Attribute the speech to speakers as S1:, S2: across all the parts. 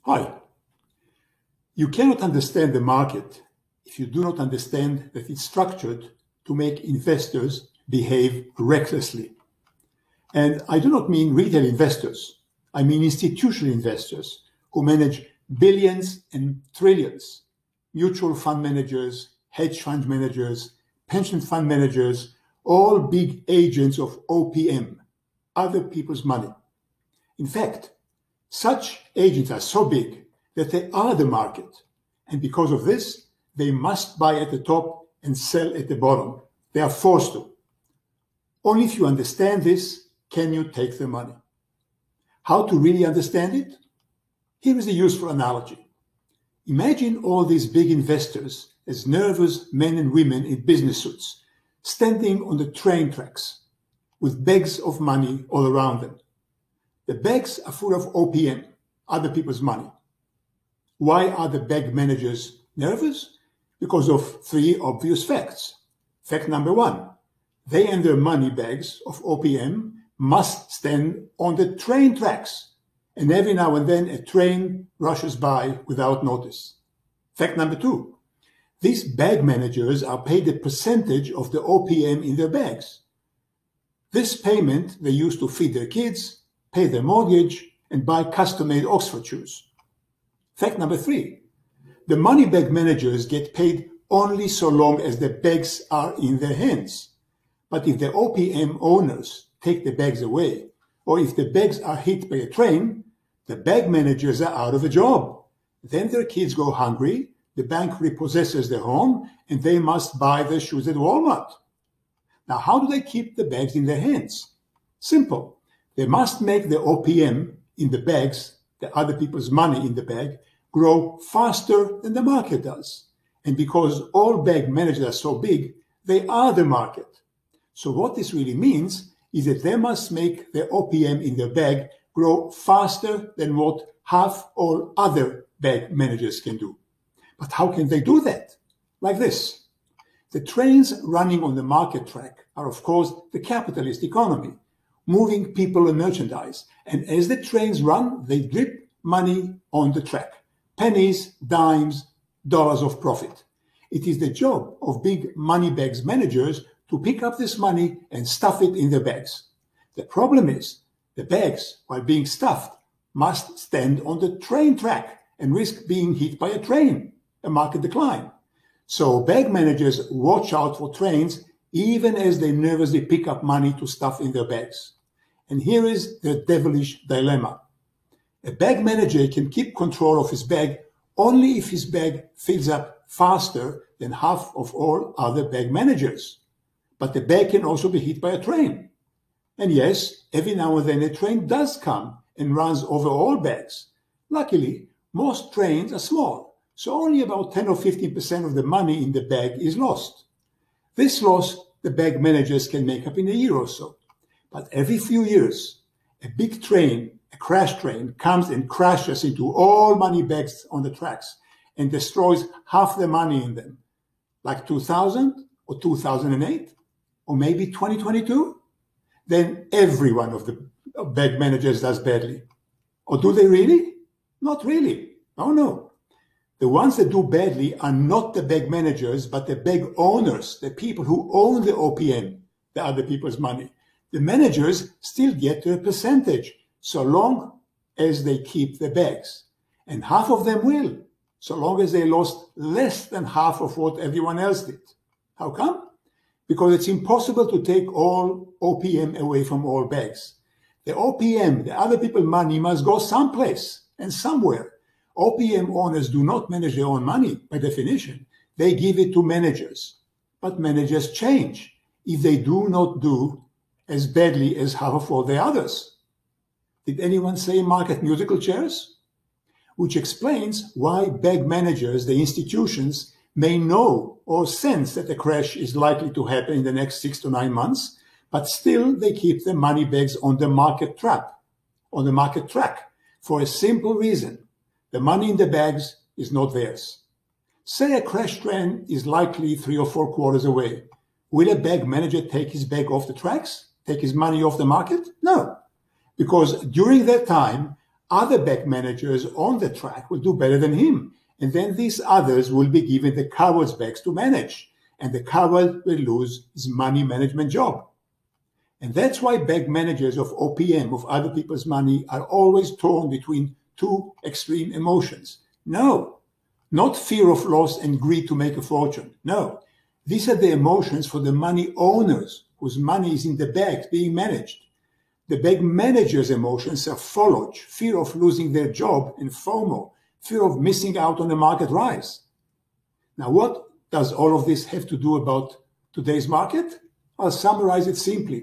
S1: Hi. You cannot understand the market if you do not understand that it's structured to make investors behave recklessly. And I do not mean retail investors. I mean institutional investors who manage billions and trillions, mutual fund managers, hedge fund managers, pension fund managers, all big agents of OPM, other people's money. In fact, such agents are so big that they are the market. And because of this, they must buy at the top and sell at the bottom. They are forced to. Only if you understand this can you take the money. How to really understand it? Here is a useful analogy. Imagine all these big investors as nervous men and women in business suits, standing on the train tracks with bags of money all around them. The bags are full of OPM, other people's money. Why are the bag managers nervous? Because of three obvious facts. Fact number one, they and their money bags of OPM must stand on the train tracks, and every now and then a train rushes by without notice. Fact number two, these bag managers are paid a percentage of the OPM in their bags. This payment they use to feed their kids, pay their mortgage, and buy custom-made Oxford shoes. Fact number three, the money bag managers get paid only so long as the bags are in their hands. But if the OPM owners take the bags away, or if the bags are hit by a train, the bag managers are out of a job. Then their kids go hungry, the bank repossesses their home, and they must buy their shoes at Walmart. Now, how do they keep the bags in their hands? Simple. They must make the OPM in the bags, the other people's money in the bag, grow faster than the market does. And because all bag managers are so big, they are the market. So what this really means is that they must make the OPM in their bag grow faster than what half all other bag managers can do. But how can they do that? Like this. The trains running on the market track are, of course, the capitalist economy, moving people and merchandise. And as the trains run, they drip money on the track. Pennies, dimes, dollars of profit. It is the job of big money bags managers to pick up this money and stuff it in their bags. The problem is, the bags, while being stuffed, must stand on the train track and risk being hit by a train, a market decline. So bag managers watch out for trains even as they nervously pick up money to stuff in their bags. And here is the devilish dilemma. A bag manager can keep control of his bag only if his bag fills up faster than half of all other bag managers. But the bag can also be hit by a train. And yes, every now and then a train does come and runs over all bags. Luckily, most trains are small, so only about 10 or 15% of the money in the bag is lost. This loss the bag managers can make up in a year or so. But every few years, a big train, a crash train, comes and crashes into all money bags on the tracks and destroys half the money in them. Like 2000 or 2008 or maybe 2022? Then every one of the bag managers does badly. Or do they really? Not really. Oh no. The ones that do badly are not the bag managers, but the bag owners, the people who own the OPM, the other people's money. The managers still get their percentage, so long as they keep the bags. And half of them will, so long as they lost less than half of what everyone else did. How come? Because it's impossible to take all OPM away from all bags. The OPM, the other people's money, must go someplace and somewhere. OPM owners do not manage their own money, by definition. They give it to managers. But managers change if they do not do as badly as half of all the others. Did anyone say market musical chairs? Which explains why bag managers, the institutions, may know or sense that a crash is likely to happen in the next 6 to 9 months, but still they keep the money bags on the market track, for a simple reason. The money in the bags is not theirs. Say a crash train is likely 3 or 4 quarters away. Will a bag manager take his bag off the tracks? Take his money off the market? No. Because during that time, other back managers on the track will do better than him. And then these others will be given the coward's bags to manage. And the coward will lose his money management job. And that's why back managers of OPM, of other people's money, are always torn between two extreme emotions. No, not fear of loss and greed to make a fortune. No, these are the emotions for the money owners whose money is in the bags being managed. The bag managers' emotions are FOLOG, fear of losing their job, and FOMO, fear of missing out on the market rise. Now, what does all of this have to do about today's market? I'll summarize it simply.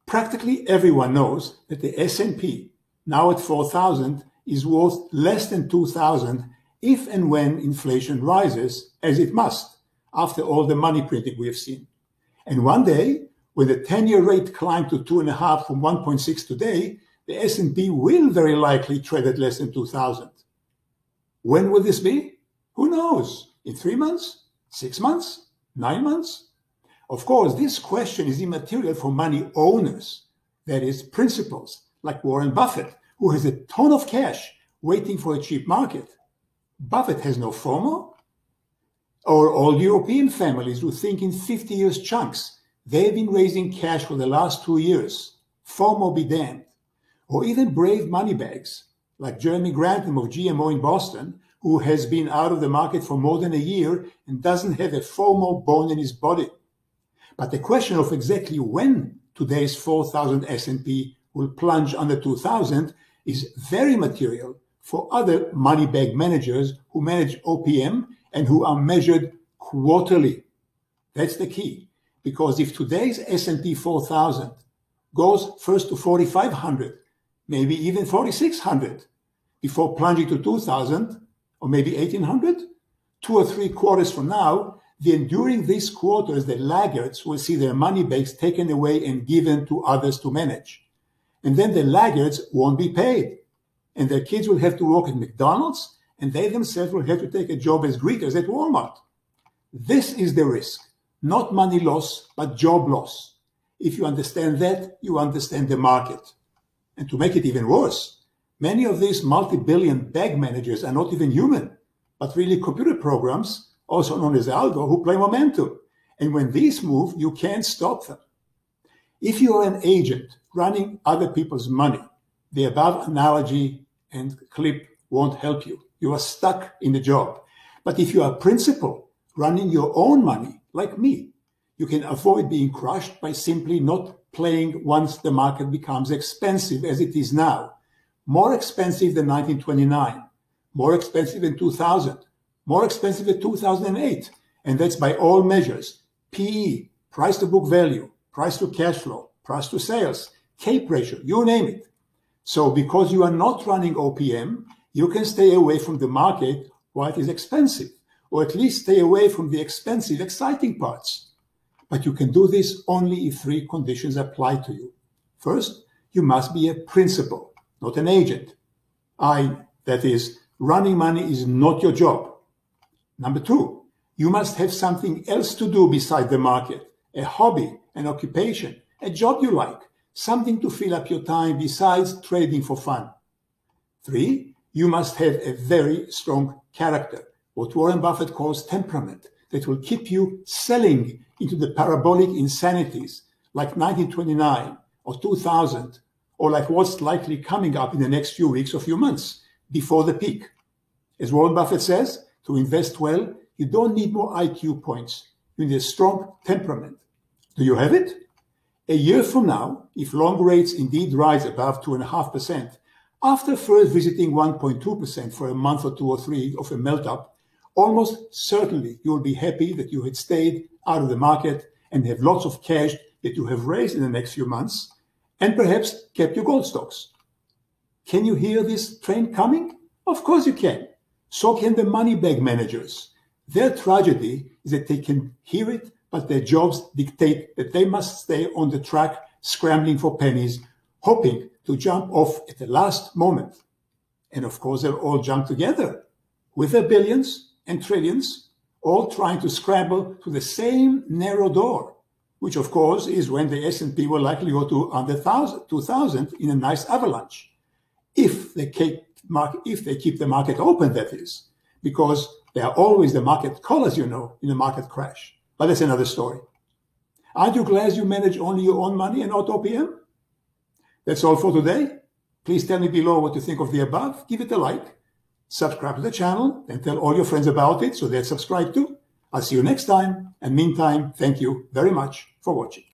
S1: Practically everyone knows that the S&P, now at 4,000, is worth less than 2,000 if and when inflation rises, as it must, after all the money printing we have seen. And one day, when the 10-year rate climbed to 2.5 from 1.6 today, the S&P will very likely trade at less than 2,000. When will this be? Who knows? In 3 months? 6 months? 9 months? Of course, this question is immaterial for money owners, that is, principals, like Warren Buffett, who has a ton of cash waiting for a cheap market. Buffett has no FOMO. Or all European families who think in 50 years chunks. They've been raising cash for the last 2 years. FOMO be damned. Or even brave moneybags, like Jeremy Grantham of GMO in Boston, who has been out of the market for more than a year and doesn't have a FOMO bone in his body. But the question of exactly when today's 4,000 S&P will plunge under 2,000 is very material for other money bag managers who manage OPM and who are measured quarterly. That's the key, because if today's S&P 4,000 goes first to 4,500, maybe even 4,600, before plunging to 2,000 or maybe 1,800, 2 or 3 quarters from now, then during these quarters, the laggards will see their money bags taken away and given to others to manage. And then the laggards won't be paid. And their kids will have to work at McDonald's, and they themselves will have to take a job as greeters at Walmart. This is the risk, not money loss, but job loss. If you understand that, you understand the market. And to make it even worse, many of these multi-billion bag managers are not even human, but really computer programs, also known as algo, who play momentum. And when these move, you can't stop them. If you are an agent running other people's money, the above analogy and clip won't help you. You are stuck in the job. But if you are a principal running your own money, like me, you can avoid being crushed by simply not playing once the market becomes expensive as it is now. More expensive than 1929, more expensive than 2000, more expensive than 2008. And that's by all measures. PE, price to book value, price to cash flow, price to sales, CAPE ratio, you name it. So because you are not running OPM, you can stay away from the market while it is expensive, or at least stay away from the expensive, exciting parts. But you can do this only if 3 conditions apply to you. First, you must be a principal, not an agent. That is, running money is not your job. Number 2, you must have something else to do beside the market, a hobby, an occupation, a job you like, something to fill up your time besides trading for fun. 3, you must have a very strong character, what Warren Buffett calls temperament, that will keep you selling into the parabolic insanities like 1929 or 2000, or like what's likely coming up in the next few weeks or few months before the peak. As Warren Buffett says, to invest well, you don't need more IQ points. You need a strong temperament. Do you have it? A year from now, if long rates indeed rise above 2.5%, after first visiting 1.2% for a month or 2 or 3 of a melt-up, almost certainly you will be happy that you had stayed out of the market and have lots of cash that you have raised in the next few months, and perhaps kept your gold stocks. Can you hear this train coming? Of course you can. So can the money bag managers. Their tragedy is that they can hear it, but their jobs dictate that they must stay on the track, scrambling for pennies, hoping to jump off at the last moment. And of course, they'll all jump together with their billions and trillions, all trying to scramble to the same narrow door, which of course is when the S&P will likely go to under 2,000 in a nice avalanche. if they keep the market open, that is, because they are always the market callers, in a market crash. But that's another story. Aren't you glad you manage only your own money and not OPM? That's all for today. Please tell me below what you think of the above. Give it a like, subscribe to the channel, and tell all your friends about it so they'll subscribe too. I'll see you next time. And meantime, thank you very much for watching.